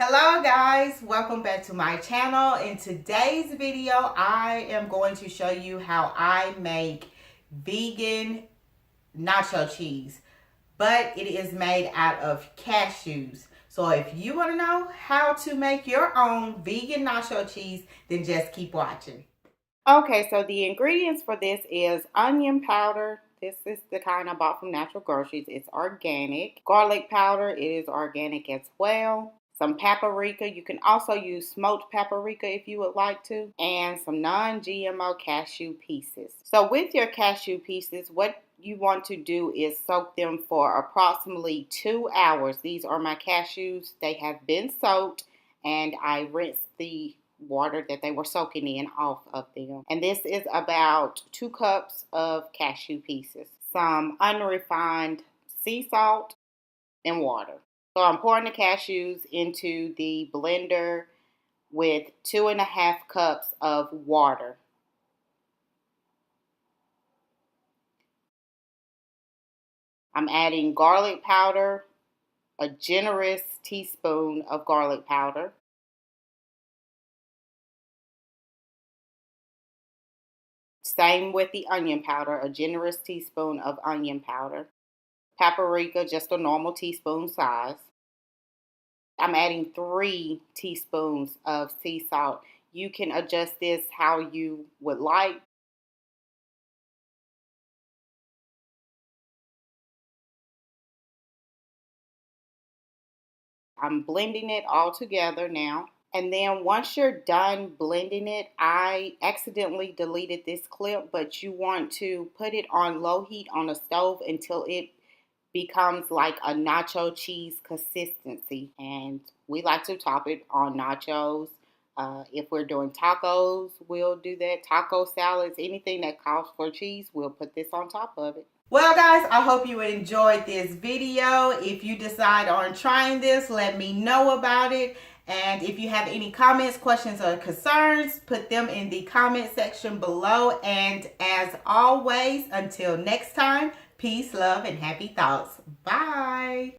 Hello guys, welcome back to my channel. In today's video, I am going to show you how I make vegan nacho cheese, but it is made out of cashews. So if you want to know how to make your own vegan nacho cheese, then just keep watching. Okay, so the ingredients for this is onion powder. This is the kind I bought from Natural Groceries. It's organic. Garlic powder, it is organic as well. Some paprika. You can also use smoked paprika if you would like to. And some non-GMO cashew pieces. So with your cashew pieces, what you want to do is soak them for approximately 2 hours. These are my cashews. They have been soaked and I rinsed the water that they were soaking in off of them. And this is about 2 cups of cashew pieces, some unrefined sea salt, and water. So I'm pouring the cashews into the blender with 2.5 cups of water. I'm adding garlic powder, a generous teaspoon of garlic powder. Same with the onion powder, a generous teaspoon of onion powder. Paprika, just a normal teaspoon size. I'm adding 3 teaspoons of sea salt. You can adjust this how you would like. I'm blending it all together now. And then once you're done blending it, I accidentally deleted this clip, but you want to put it on low heat on the stove until it becomes like a nacho cheese consistency. And we like to top it on nachos. If we're doing tacos, we'll do that. Taco salads, anything that calls for cheese, we'll put this on top of it. Well guys, I hope you enjoyed this video. If you decide on trying this, let me know about it. And if you have any comments, questions, or concerns, put them in the comment section below. And as always, until next time, peace, love, and happy thoughts. Bye.